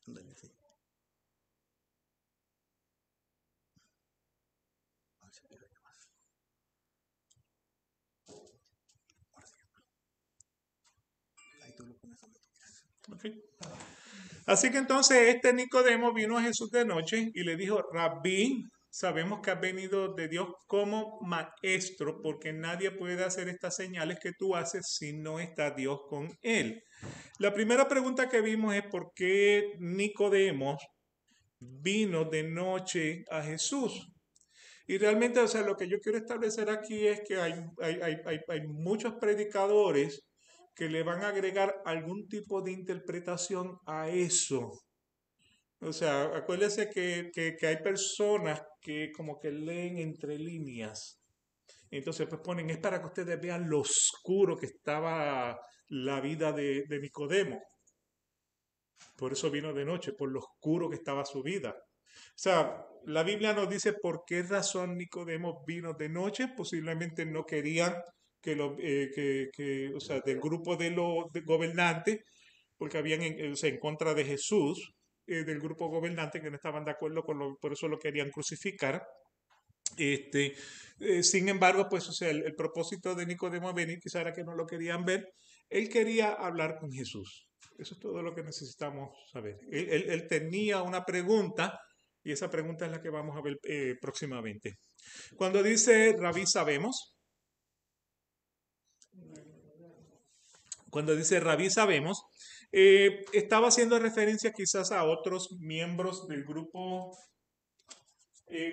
Ándale, sí. Ahí tú lo pones donde tú quieras. Ok. Así que entonces este Nicodemo vino a Jesús de noche y le dijo, Rabí, sabemos que has venido de Dios como maestro, porque nadie puede hacer estas señales que tú haces si no está Dios con él. La primera pregunta que vimos es por qué Nicodemo vino de noche a Jesús. Y realmente, o sea, lo que yo quiero establecer aquí es que hay muchos predicadores que le van a agregar algún tipo de interpretación a eso. O sea, acuérdese que hay personas que como que leen entre líneas. Entonces, pues ponen, es para que ustedes vean lo oscuro que estaba la vida de Nicodemo. Por eso vino de noche, por lo oscuro que estaba su vida. O sea, la Biblia nos dice por qué razón Nicodemo vino de noche. Posiblemente no querían o sea, del grupo de los gobernantes, porque habían o sea, en contra de Jesús, del grupo gobernante que no estaban de acuerdo por eso lo querían crucificar. Este, sin embargo, pues, o sea, el propósito de Nicodemo venir quizá era que no lo querían ver. Él quería hablar con Jesús. Eso es todo lo que necesitamos saber. Él tenía una pregunta y esa pregunta es la que vamos a ver próximamente. Cuando dice Rabí sabemos, cuando dice Rabí sabemos, estaba haciendo referencia quizás a otros miembros del grupo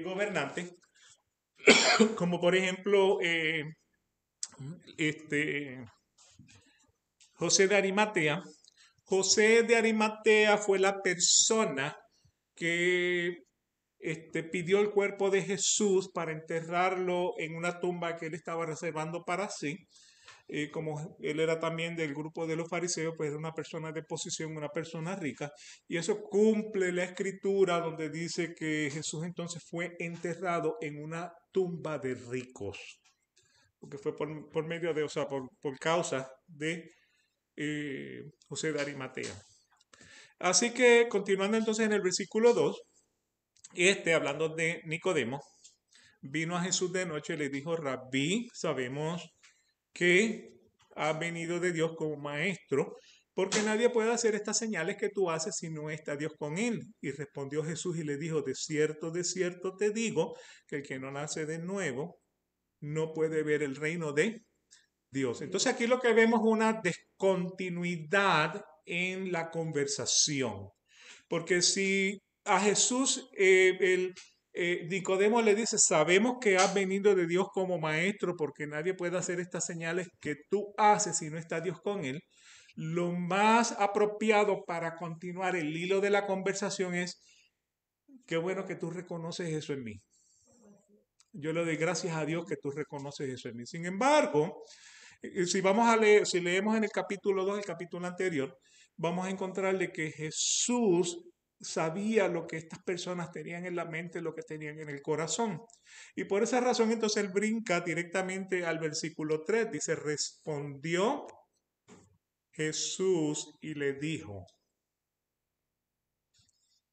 gobernante, como por ejemplo este, José de Arimatea. José de Arimatea fue la persona que pidió el cuerpo de Jesús para enterrarlo en una tumba que él estaba reservando para sí. Como él era también del grupo de los fariseos, pues era una persona de posición, una persona rica. Y eso cumple la escritura donde dice que Jesús entonces fue enterrado en una tumba de ricos. Porque fue por medio de, o sea, por causa de José de Arimatea. Así que continuando entonces en el versículo 2, hablando de Nicodemo, vino a Jesús de noche y le dijo, Rabí, sabemos que has venido de Dios como maestro, porque nadie puede hacer estas señales que tú haces si no está Dios con él. Y respondió Jesús y le dijo, de cierto te digo, que el que no nace de nuevo no puede ver el reino de Dios. Entonces aquí lo que vemos es una descontinuidad en la conversación. Porque si a Jesús Nicodemo le dice, sabemos que has venido de Dios como maestro porque nadie puede hacer estas señales que tú haces si no está Dios con él, lo más apropiado para continuar el hilo de la conversación es, qué bueno que tú reconoces eso en mí. Yo le doy gracias a Dios que tú reconoces eso en mí. Sin embargo, si vamos a leer, si leemos en el capítulo 2, el capítulo anterior, vamos a encontrarle que Jesús sabía lo que estas personas tenían en la mente, lo que tenían en el corazón. Y por esa razón entonces él brinca directamente al versículo 3, dice, respondió Jesús y le dijo,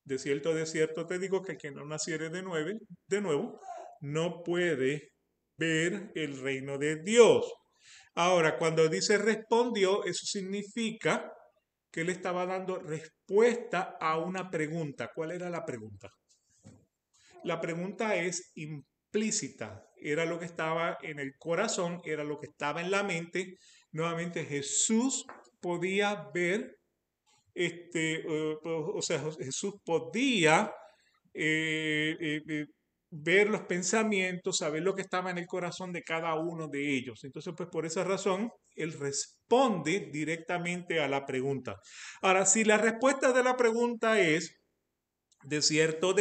de cierto te digo que el que no naciere de nuevo no puede ver el reino de Dios. Ahora, cuando dice respondió, eso significa que él estaba dando respuesta a una pregunta. ¿Cuál era la pregunta? La pregunta es implícita. Era lo que estaba en el corazón, era lo que estaba en la mente. Nuevamente Jesús podía ver, o sea, Jesús podía eh, eh, eh, ver los pensamientos, saber lo que estaba en el corazón de cada uno de ellos. Entonces, pues por esa razón, él responde directamente a la pregunta. Ahora, si la respuesta de la pregunta es, de cierto,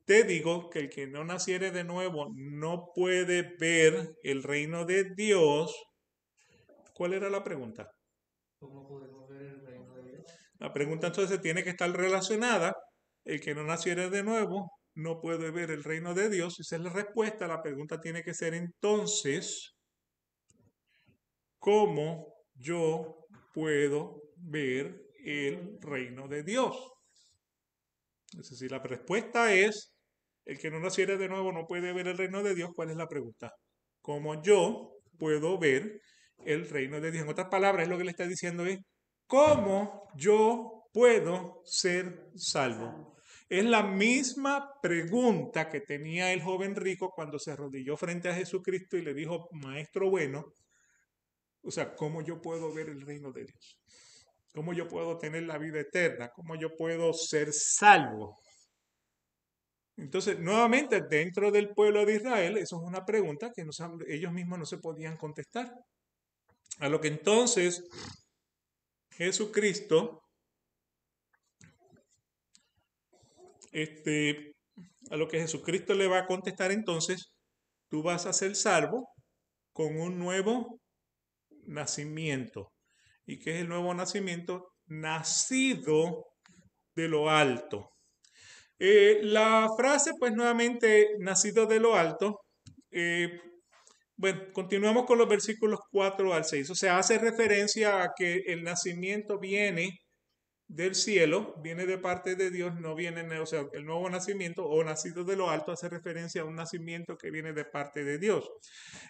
te digo que el que no naciere de nuevo no puede ver el reino de Dios. ¿Cuál era la pregunta? ¿Cómo podemos ver el reino de Dios? La pregunta entonces tiene que estar relacionada. El que no naciere de nuevo no puede ver el reino de Dios. Esa es la respuesta. La pregunta tiene que ser entonces, ¿cómo yo puedo ver el reino de Dios? Es decir, la respuesta es, el que no naciere de nuevo no puede ver el reino de Dios. ¿Cuál es la pregunta? ¿Cómo yo puedo ver el reino de Dios? En otras palabras, es lo que le está diciendo es, ¿cómo yo puedo ser salvo? Es la misma pregunta que tenía el joven rico cuando se arrodilló frente a Jesucristo y le dijo, Maestro bueno, o sea, ¿cómo yo puedo ver el reino de Dios? ¿Cómo yo puedo tener la vida eterna? ¿Cómo yo puedo ser salvo? Entonces, nuevamente, dentro del pueblo de Israel, eso es una pregunta que ellos mismos no se podían contestar. A lo que entonces Jesucristo, a lo que Jesucristo le va a contestar entonces, tú vas a ser salvo con un nuevo nacimiento. ¿Y qué es el nuevo nacimiento? Nacido de lo alto. La frase, pues nuevamente, nacido de lo alto, bueno, continuamos con los versículos 4 al 6. O sea, hace referencia a que el nacimiento viene del cielo, viene de parte de Dios, no viene, o sea, el nuevo nacimiento o nacido de lo alto hace referencia a un nacimiento que viene de parte de Dios.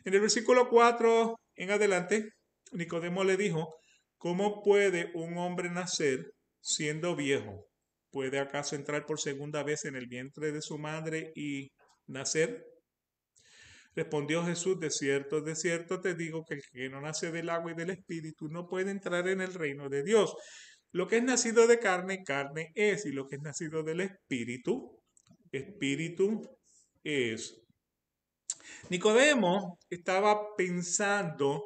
En el versículo 4 en adelante, Nicodemo le dijo, ¿cómo puede un hombre nacer siendo viejo? ¿Puede acaso entrar por segunda vez en el vientre de su madre y nacer? Respondió Jesús, de cierto te digo que el que no nace del agua y del espíritu no puede entrar en el reino de Dios. Lo que es nacido de carne, carne es, y lo que es nacido del espíritu, espíritu es. Nicodemo estaba pensando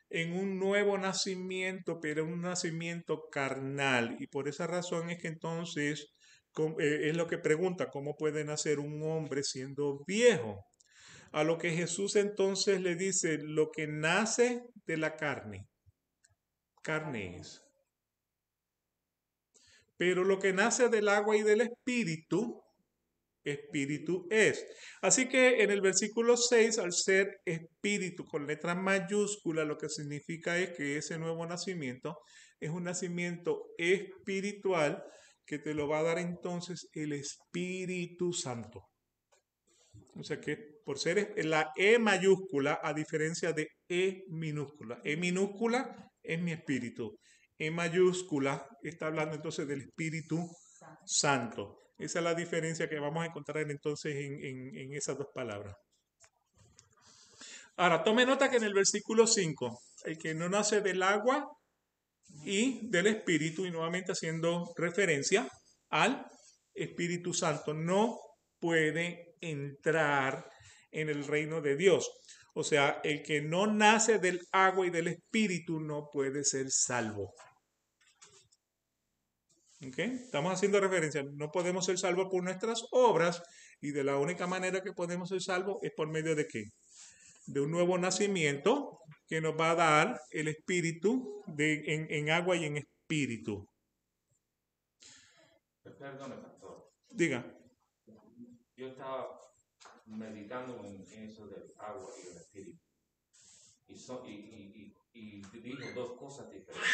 en un nuevo nacimiento, pero un nacimiento carnal, y por esa razón es que entonces es lo que pregunta, ¿cómo puede nacer un hombre siendo viejo? A lo que Jesús entonces le dice, lo que nace de la carne, carne es. Pero lo que nace del agua y del espíritu, espíritu es. Así que en el versículo 6, al ser espíritu con letra mayúscula, lo que significa es que ese nuevo nacimiento es un nacimiento espiritual que te lo va a dar entonces el Espíritu Santo. O sea que por ser la E mayúscula, a diferencia de E minúscula. E minúscula es mi espíritu. E mayúscula está hablando entonces del Espíritu Santo. Esa es la diferencia que vamos a encontrar entonces en esas dos palabras. Ahora, tome nota que en el versículo 5, el que no nace del agua y del Espíritu, y nuevamente haciendo referencia al Espíritu Santo, no puede entrar en el reino de Dios. O sea, el que no nace del agua y del Espíritu no puede ser salvo. ¿Okay? Estamos haciendo referencia, no podemos ser salvos por nuestras obras, y de la única manera que podemos ser salvos es por medio de ¿qué? De un nuevo nacimiento que nos va a dar el Espíritu en agua y en espíritu. Perdone, pastor. Diga. Yo estaba meditando en eso del agua y el espíritu. Y dijo dos cosas diferentes.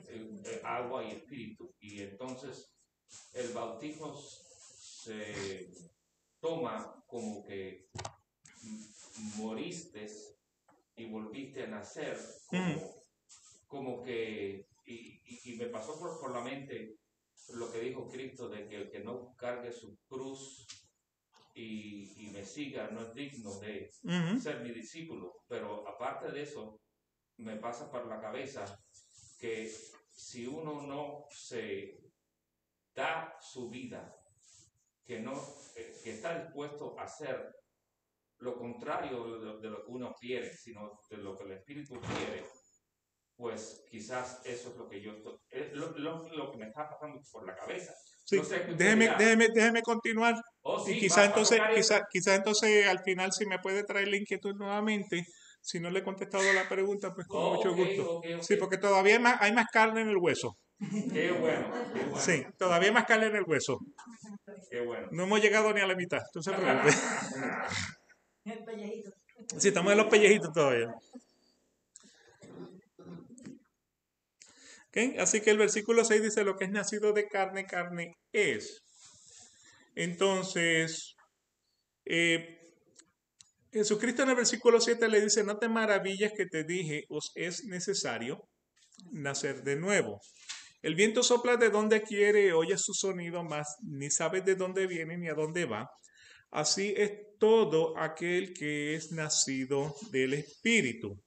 El agua y espíritu. Y entonces el bautismo se toma como que moriste y volviste a nacer, como que, y me pasó por la mente lo que dijo Cristo, de que el que no cargue su cruz y me siga no es digno de ser mi discípulo. Pero aparte de eso, me pasa por la cabeza que si uno no se da su vida, que está dispuesto a hacer lo contrario de lo que uno quiere, sino de lo que el Espíritu quiere, pues quizás eso es lo que yo estoy, es lo que me está pasando por la cabeza. Sí, no sé, déjeme continuar. Sí, y quizá entonces al final, si me puede traer la inquietud nuevamente, si no le he contestado la pregunta, pues con mucho gusto. Okay. Sí, porque todavía hay más carne en el hueso. Qué bueno. Sí, todavía hay más carne en el hueso. Qué bueno. No hemos llegado ni a la mitad, no se preocupe. El pellejito. Sí, estamos en los pellejitos todavía. ¿Ok? Así que el versículo 6 dice, lo que es nacido de carne, carne es. Entonces, Jesucristo en el versículo 7 le dice, no te maravilles que te dije, os es necesario nacer de nuevo. El viento sopla de donde quiere, oye su sonido, mas ni sabes de dónde viene ni a dónde va. Así es todo aquel que es nacido del Espíritu.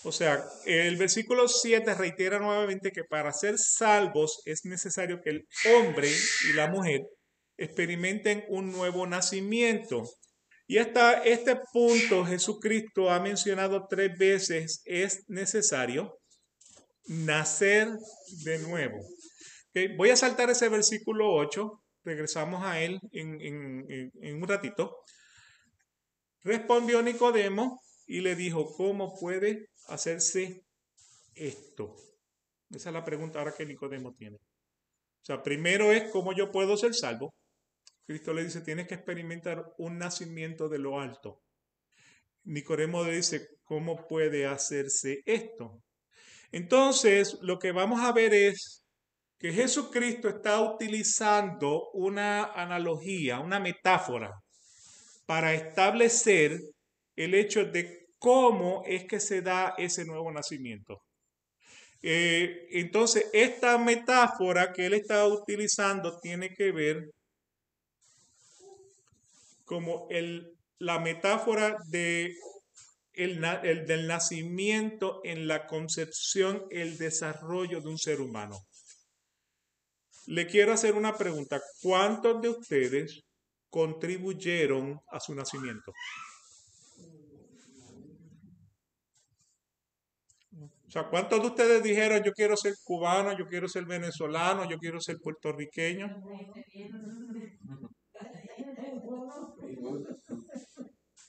O sea, el versículo 7 reitera nuevamente que para ser salvos es necesario que el hombre y la mujer experimenten un nuevo nacimiento. Y hasta este punto Jesucristo ha mencionado 3 veces, es necesario nacer de nuevo. Okay, voy a saltar ese versículo 8, regresamos a él en un ratito. Respondió Nicodemo y le dijo, ¿cómo puede hacerse esto? Esa es la pregunta ahora que Nicodemo tiene. O sea, primero es cómo yo puedo ser salvo. Cristo le dice, tienes que experimentar un nacimiento de lo alto. Nicodemo le dice, ¿cómo puede hacerse esto? Entonces, lo que vamos a ver es que Jesucristo está utilizando una analogía, una metáfora, para establecer el hecho de cómo es que se da ese nuevo nacimiento. Entonces, esta metáfora que él está utilizando tiene que ver como la metáfora del nacimiento en la concepción, el desarrollo de un ser humano. Le quiero hacer una pregunta. ¿Cuántos de ustedes contribuyeron a su nacimiento? O sea, ¿cuántos de ustedes dijeron yo quiero ser cubano, yo quiero ser venezolano, yo quiero ser puertorriqueño?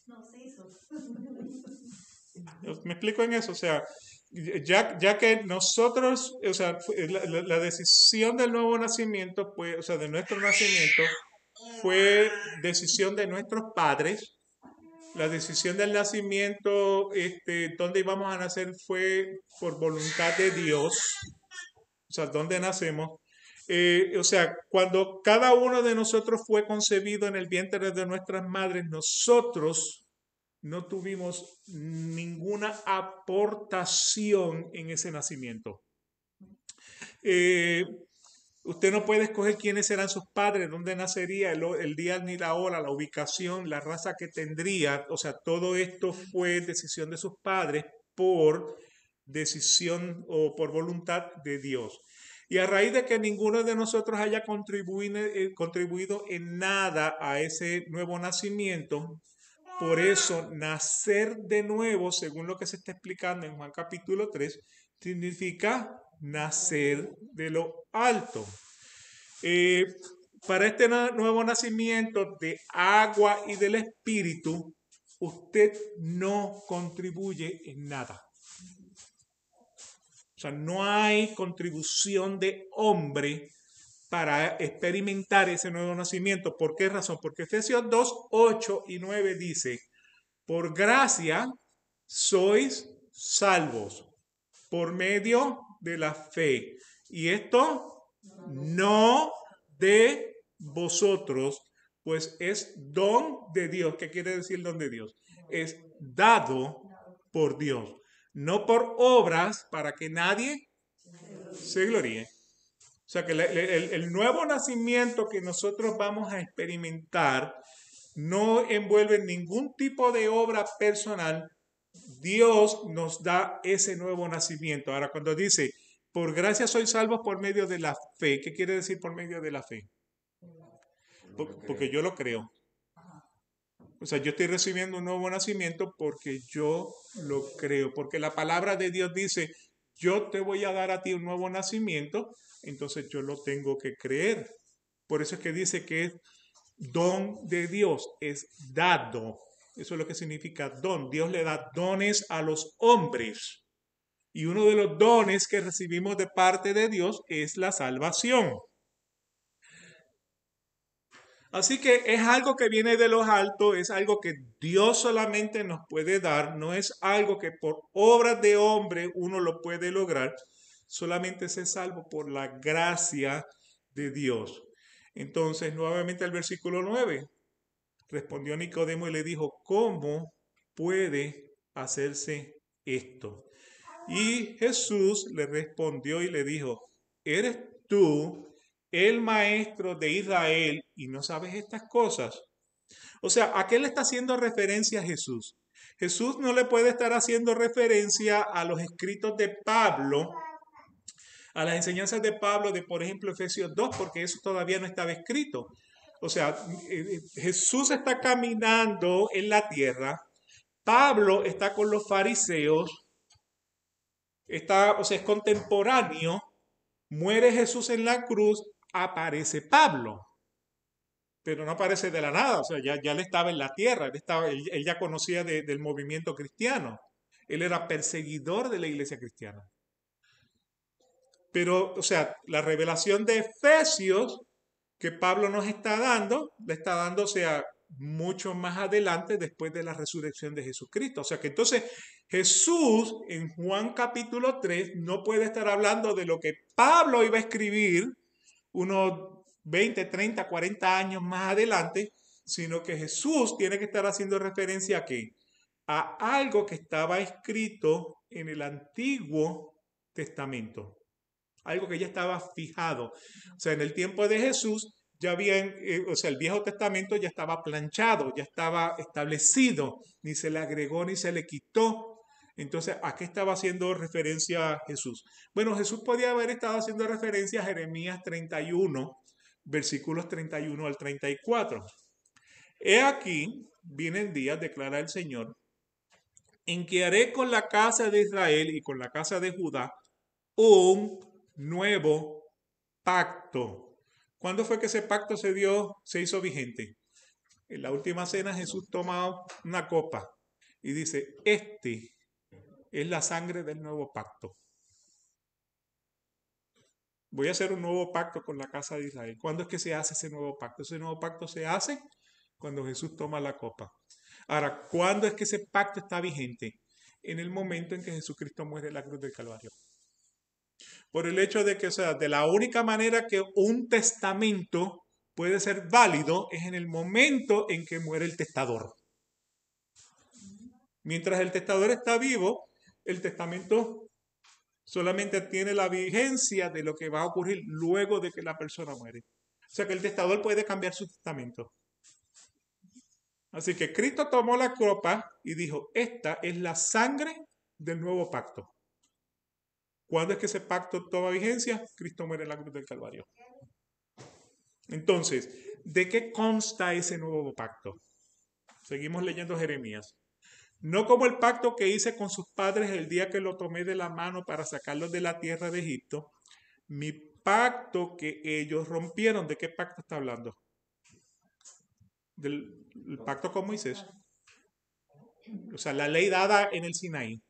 No se hizo. Me explico en eso, o sea, ya que nosotros, o sea, la decisión del nuevo nacimiento, pues, o sea, de nuestro nacimiento, fue decisión de nuestros padres. La decisión del nacimiento, dónde íbamos a nacer, fue por voluntad de Dios. O sea, dónde nacemos. O sea, cuando cada uno de nosotros fue concebido en el vientre de nuestras madres, nosotros no tuvimos ninguna aportación en ese nacimiento. Usted no puede escoger quiénes serán sus padres, dónde nacería, el día ni la hora, la ubicación, la raza que tendría. O sea, todo esto fue decisión de sus padres por decisión o por voluntad de Dios. Y a raíz de que ninguno de nosotros haya contribuido en nada a ese nuevo nacimiento, por eso nacer de nuevo, según lo que se está explicando en Juan capítulo 3, significa nacer de lo alto. Para este nuevo nacimiento de agua y del espíritu, usted no contribuye en nada. O sea, no hay contribución de hombre para experimentar ese nuevo nacimiento. ¿Por qué razón? Porque Efesios 2, 8 y 9 dice, por gracia sois salvos por medio de la fe. Y esto no de vosotros, pues es don de Dios. ¿Qué quiere decir don de Dios? Es dado por Dios, no por obras para que nadie se gloríe. O sea que el nuevo nacimiento que nosotros vamos a experimentar no envuelve ningún tipo de obra personal. Dios nos da ese nuevo nacimiento. Ahora, cuando dice, por gracia sois salvos por medio de la fe, ¿qué quiere decir por medio de la fe? Porque yo lo creo. O sea, yo estoy recibiendo un nuevo nacimiento porque yo lo creo. Porque la palabra de Dios dice, yo te voy a dar a ti un nuevo nacimiento, entonces yo lo tengo que creer. Por eso es que dice que es don de Dios, es dado. Eso es lo que significa don. Dios le da dones a los hombres. Y uno de los dones que recibimos de parte de Dios es la salvación. Así que es algo que viene de los altos, es algo que Dios solamente nos puede dar, no es algo que por obras de hombre uno lo puede lograr, solamente se es salvo por la gracia de Dios. Entonces, nuevamente el versículo 9, respondió Nicodemo y le dijo, ¿cómo puede hacerse esto? Y Jesús le respondió y le dijo, ¿eres tú el maestro de Israel y no sabes estas cosas? O sea, ¿a qué le está haciendo referencia Jesús? Jesús no le puede estar haciendo referencia a los escritos de Pablo, a las enseñanzas de Pablo de, por ejemplo, Efesios 2, porque eso todavía no estaba escrito. O sea, Jesús está caminando en la tierra, Pablo está con los fariseos, o sea, es contemporáneo, muere Jesús en la cruz, aparece Pablo, pero no aparece de la nada, o sea, ya él estaba en la tierra, él ya conocía del movimiento cristiano, él era perseguidor de la iglesia cristiana. Pero, o sea, la revelación de Efesios que Pablo nos está dando, le está dando, o sea, mucho más adelante después de la resurrección de Jesucristo. O sea que entonces Jesús en Juan capítulo 3 no puede estar hablando de lo que Pablo iba a escribir unos 20, 30, 40 años más adelante, sino que Jesús tiene que estar haciendo referencia ¿a qué? A algo que estaba escrito en el Antiguo Testamento. Algo que ya estaba fijado. O sea, en el tiempo de Jesús ya habían, o sea, el Viejo Testamento ya estaba planchado, ya estaba establecido, ni se le agregó ni se le quitó. Entonces, ¿a qué estaba haciendo referencia Jesús? Bueno, Jesús podía haber estado haciendo referencia a Jeremías 31, versículos 31 al 34. He aquí, vienen días, declara el Señor, en que haré con la casa de Israel y con la casa de Judá un nuevo pacto. ¿Cuándo fue que ese pacto se hizo vigente? En la última cena Jesús toma una copa y dice, este es la sangre del nuevo pacto. Voy a hacer un nuevo pacto con la casa de Israel. ¿Cuándo es que se hace ese nuevo pacto? Ese nuevo pacto se hace cuando Jesús toma la copa. Ahora, ¿cuándo es que ese pacto está vigente? En el momento en que Jesucristo muere en la cruz del Calvario. Por el hecho de que, o sea, de la única manera que un testamento puede ser válido es en el momento en que muere el testador. Mientras el testador está vivo, el testamento solamente tiene la vigencia de lo que va a ocurrir luego de que la persona muere. O sea que el testador puede cambiar su testamento. Así que Cristo tomó la copa y dijo, esta es la sangre del nuevo pacto. ¿Cuándo es que ese pacto toma vigencia? Cristo muere en la cruz del Calvario. Entonces, ¿de qué consta ese nuevo pacto? Seguimos leyendo Jeremías. No como el pacto que hice con sus padres el día que lo tomé de la mano para sacarlos de la tierra de Egipto, mi pacto que ellos rompieron. ¿De qué pacto está hablando? Del pacto con Moisés. O sea, la ley dada en el Sinaí.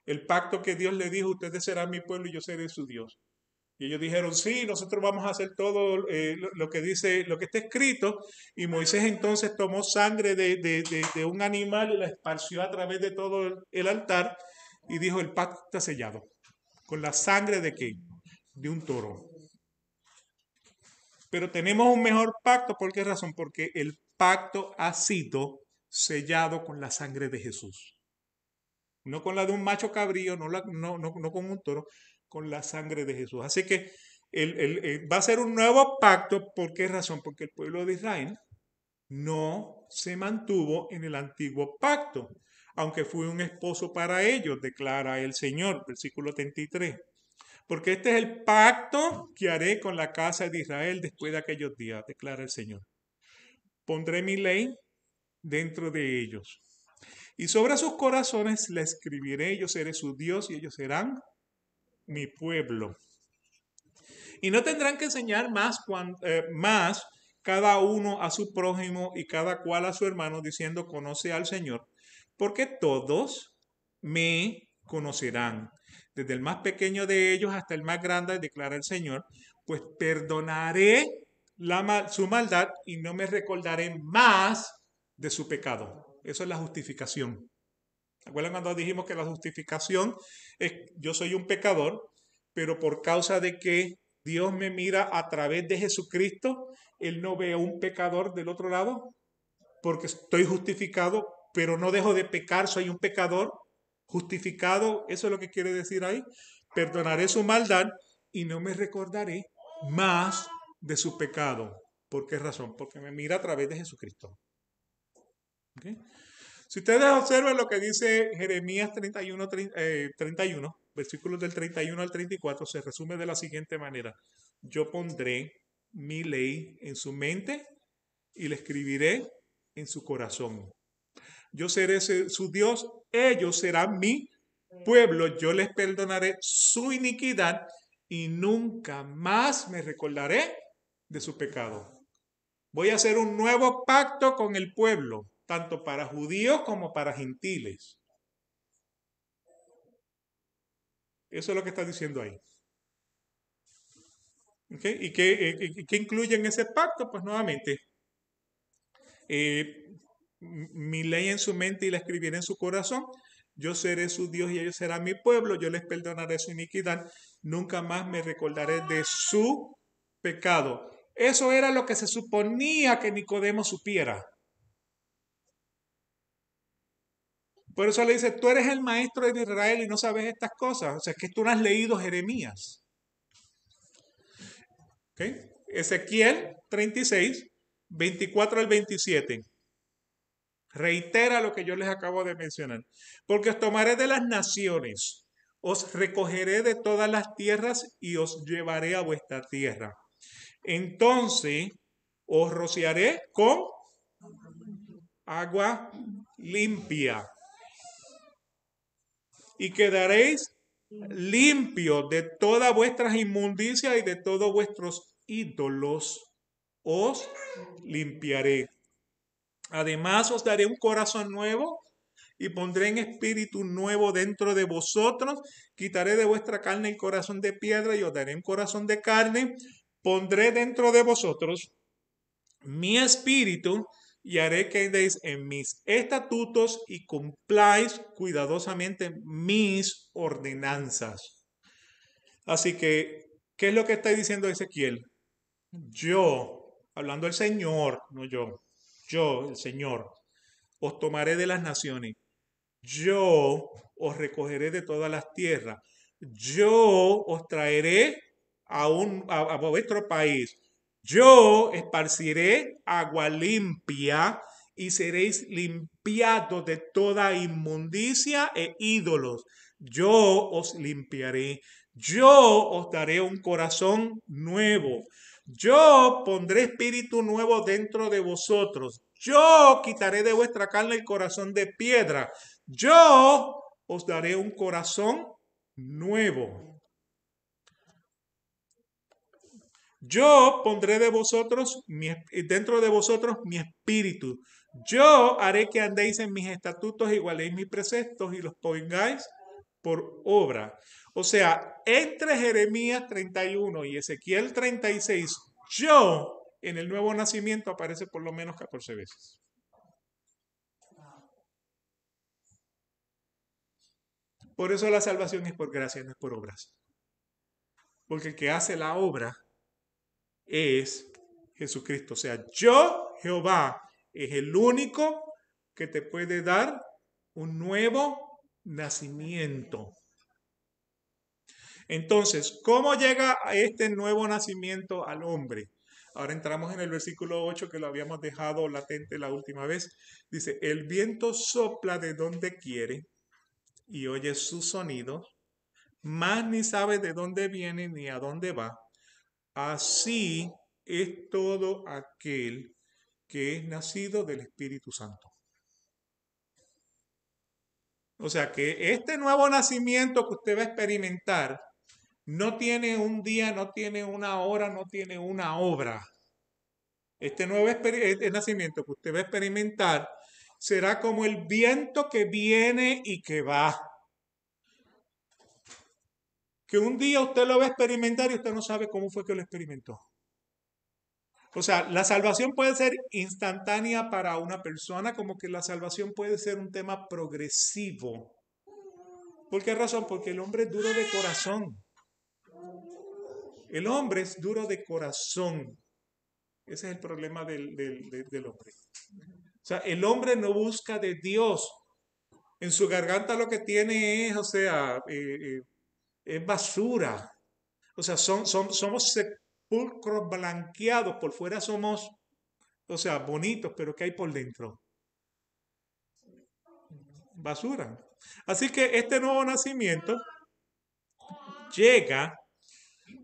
El pacto que Dios le dijo, ustedes serán mi pueblo y yo seré su Dios. Y ellos dijeron, sí, nosotros vamos a hacer todo lo que dice, lo que está escrito. Y Moisés entonces tomó sangre de un animal y la esparció a través de todo el altar y dijo, el pacto está sellado. ¿Con la sangre de qué? De un toro. Pero tenemos un mejor pacto. ¿Por qué razón? Porque el pacto ha sido sellado con la sangre de Jesús. No con la de un macho cabrío, no con un toro, con la sangre de Jesús. Así que va a ser un nuevo pacto. ¿Por qué razón? Porque el pueblo de Israel no se mantuvo en el antiguo pacto, aunque fue un esposo para ellos, declara el Señor, versículo 33. Porque este es el pacto que haré con la casa de Israel después de aquellos días, declara el Señor. Pondré mi ley dentro de ellos. Y sobre sus corazones la escribiré, yo seré su Dios y ellos serán mi pueblo. Y no tendrán que enseñar más cada uno a su prójimo y cada cual a su hermano, diciendo, conoce al Señor, porque todos me conocerán, desde el más pequeño de ellos hasta el más grande, declara el Señor, pues perdonaré su maldad y no me recordaré más de su pecado. Eso es la justificación. ¿Se acuerdan cuando dijimos que la justificación es yo soy un pecador, pero por causa de que Dios me mira a través de Jesucristo, Él no ve a un pecador del otro lado, porque estoy justificado, pero no dejo de pecar, soy un pecador justificado. Eso es lo que quiere decir ahí. Perdonaré su maldad y no me recordaré más de su pecado. ¿Por qué razón? Porque me mira a través de Jesucristo. ¿Okay? Si ustedes observan lo que dice Jeremías 31, versículos del 31 al 34, se resume de la siguiente manera. Yo pondré mi ley en su mente y la escribiré en su corazón. Yo seré su Dios, ellos serán mi pueblo, yo les perdonaré su iniquidad y nunca más me recordaré de su pecado. Voy a hacer un nuevo pacto con el pueblo, tanto para judíos como para gentiles. Eso es lo que está diciendo ahí. ¿Okay? ¿Y qué incluye en ese pacto? Pues nuevamente, mi ley en su mente y la escribiré en su corazón. Yo seré su Dios y ellos serán mi pueblo. Yo les perdonaré su iniquidad. Nunca más me recordaré de su pecado. Eso era lo que se suponía que Nicodemo supiera. Por eso le dice, tú eres el maestro de Israel y no sabes estas cosas. O sea, que tú no has leído Jeremías. ¿Okay? Ezequiel 36, 24 al 27. Reitera lo que yo les acabo de mencionar. Porque os tomaré de las naciones, os recogeré de todas las tierras y os llevaré a vuestra tierra. Entonces os rociaré con agua limpia y quedaréis limpios de todas vuestras inmundicias y de todos vuestros ídolos. Os limpiaré. Además os daré un corazón nuevo y pondré en espíritu nuevo dentro de vosotros. Quitaré de vuestra carne el corazón de piedra y os daré un corazón de carne. Pondré dentro de vosotros mi espíritu y haré que andéis en mis estatutos y cumpláis cuidadosamente mis ordenanzas. Así que, ¿qué es lo que está diciendo Ezequiel? Yo, hablando del Señor, no yo, el Señor, os tomaré de las naciones. Yo os recogeré de todas las tierras. Yo os traeré a vuestro país. Yo esparciré agua limpia y seréis limpiados de toda inmundicia e ídolos. Yo os limpiaré. Yo os daré un corazón nuevo. Yo pondré espíritu nuevo dentro de vosotros. Yo quitaré de vuestra carne el corazón de piedra. Yo os daré un corazón nuevo. Yo pondré dentro de vosotros mi espíritu. Yo haré que andéis en mis estatutos y guardéis mis preceptos y los pongáis por obra. O sea, entre Jeremías 31 y Ezequiel 36, yo en el nuevo nacimiento aparece por lo menos 14 veces. Por eso la salvación es por gracia, no es por obras. Porque el que hace la obra es Jesucristo. O sea, yo, Jehová, es el único que te puede dar un nuevo nacimiento. Entonces, ¿cómo llega a este nuevo nacimiento al hombre? Ahora entramos en el versículo 8 que lo habíamos dejado latente la última vez. Dice, el viento sopla de donde quiere y oye su sonido, mas ni sabe de dónde viene ni a dónde va. Así es todo aquel que es nacido del Espíritu Santo. O sea que este nuevo nacimiento que usted va a experimentar no tiene un día, no tiene una hora, no tiene una obra. Este nuevo nacimiento que usted va a experimentar será como el viento que viene y que va. Que un día usted lo va a experimentar y usted no sabe cómo fue que lo experimentó. O sea, la salvación puede ser instantánea para una persona, como que la salvación puede ser un tema progresivo. ¿Por qué razón? Porque el hombre es duro de corazón. El hombre es duro de corazón. Ese es el problema del hombre. O sea, el hombre no busca de Dios. En su garganta lo que tiene es, o sea, es basura. O sea, somos sepulcros blanqueados. Por fuera somos, o sea, bonitos, pero ¿qué hay por dentro? Basura. Así que este nuevo nacimiento llega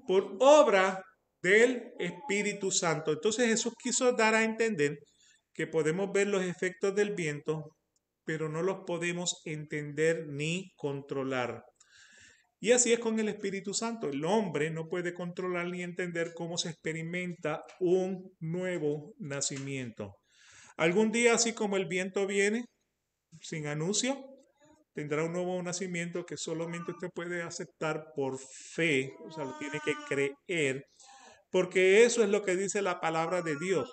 por obra del Espíritu Santo. Entonces Jesús quiso dar a entender que podemos ver los efectos del viento, pero no los podemos entender ni controlar. Y así es con el Espíritu Santo. El hombre no puede controlar ni entender cómo se experimenta un nuevo nacimiento. Algún día, así como el viento viene sin anuncio, tendrá un nuevo nacimiento que solamente usted puede aceptar por fe, o sea, lo tiene que creer, porque eso es lo que dice la palabra de Dios,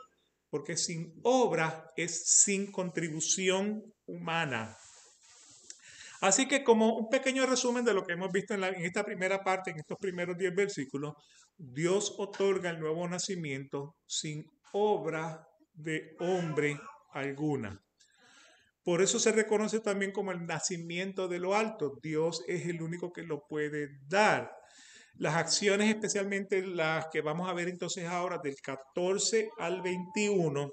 porque sin obra es sin contribución humana. Así que como un pequeño resumen de lo que hemos visto en esta primera parte, en estos primeros 10 versículos, Dios otorga el nuevo nacimiento sin obra de hombre alguna. Por eso se reconoce también como el nacimiento de lo alto. Dios es el único que lo puede dar. Las acciones, especialmente las que vamos a ver entonces ahora del 14 al 21,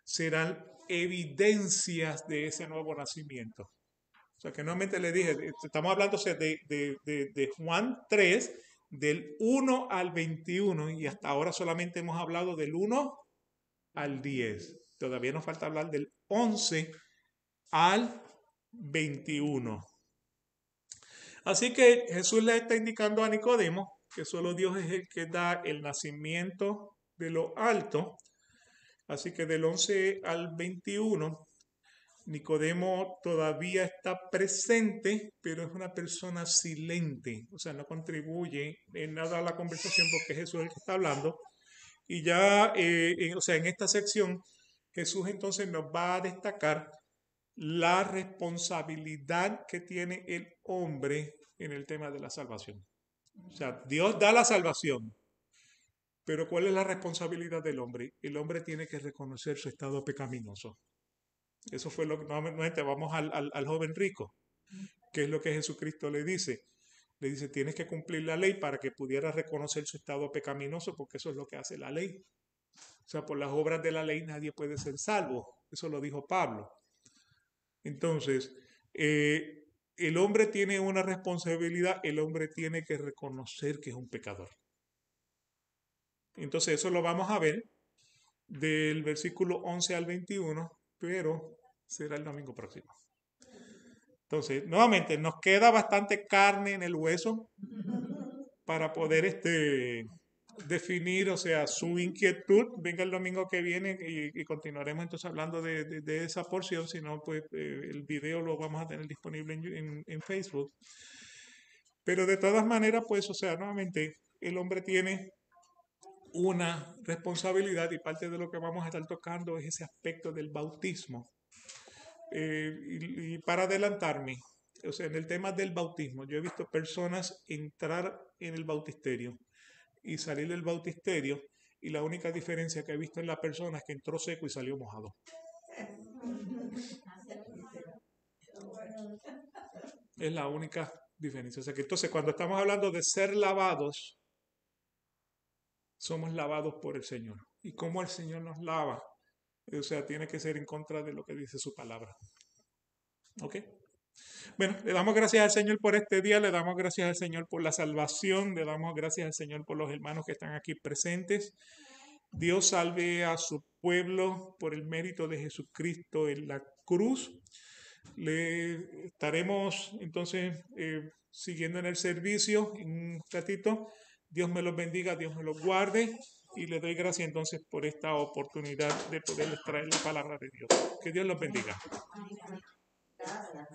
serán evidencias de ese nuevo nacimiento. O sea que nuevamente le dije, estamos hablando de Juan 3, del 1 al 21, y hasta ahora solamente hemos hablado del 1 al 10. Todavía nos falta hablar del 11 al 21. Así que Jesús le está indicando a Nicodemo que solo Dios es el que da el nacimiento de lo alto. Así que del 11 al 21, Nicodemo todavía está presente, pero es una persona silente, o sea, no contribuye en nada a la conversación porque Jesús es el que está hablando. Y ya, o sea, en esta sección, Jesús entonces nos va a destacar la responsabilidad que tiene el hombre en el tema de la salvación. O sea, Dios da la salvación, pero ¿cuál es la responsabilidad del hombre? El hombre tiene que reconocer su estado pecaminoso. Eso fue lo que nuevamente vamos al joven rico, que es lo que Jesucristo le dice. Le dice, tienes que cumplir la ley para que pudiera reconocer su estado pecaminoso, porque eso es lo que hace la ley. O sea, por las obras de la ley nadie puede ser salvo. Eso lo dijo Pablo. Entonces, el hombre tiene una responsabilidad, el hombre tiene que reconocer que es un pecador. Entonces, eso lo vamos a ver del versículo 11 al 21, pero será el domingo próximo. Entonces, nuevamente, nos queda bastante carne en el hueso para poder definir, o sea, su inquietud. Venga el domingo que viene y continuaremos entonces hablando de esa porción. Si no, pues el video lo vamos a tener disponible en Facebook. Pero de todas maneras, pues, o sea, nuevamente, el hombre tiene una responsabilidad y parte de lo que vamos a estar tocando es ese aspecto del bautismo. Y para adelantarme, o sea, en el tema del bautismo, yo he visto personas entrar en el bautisterio y salir del bautisterio, y la única diferencia que he visto en la persona es que entró seco y salió mojado. Es la única diferencia. O sea que entonces cuando estamos hablando de ser lavados, somos lavados por el Señor. ¿Y cómo el Señor nos lava? O sea, tiene que ser en contra de lo que dice su palabra. ¿Ok? Bueno, le damos gracias al Señor por este día, le damos gracias al Señor por la salvación, le damos gracias al Señor por los hermanos que están aquí presentes. Dios salve a su pueblo por el mérito de Jesucristo en la cruz. Le estaremos entonces siguiendo en el servicio en un ratito. Dios me los bendiga, Dios me los guarde, y le doy gracias entonces por esta oportunidad de poderles traer la palabra de Dios. Que Dios los bendiga. Gracias.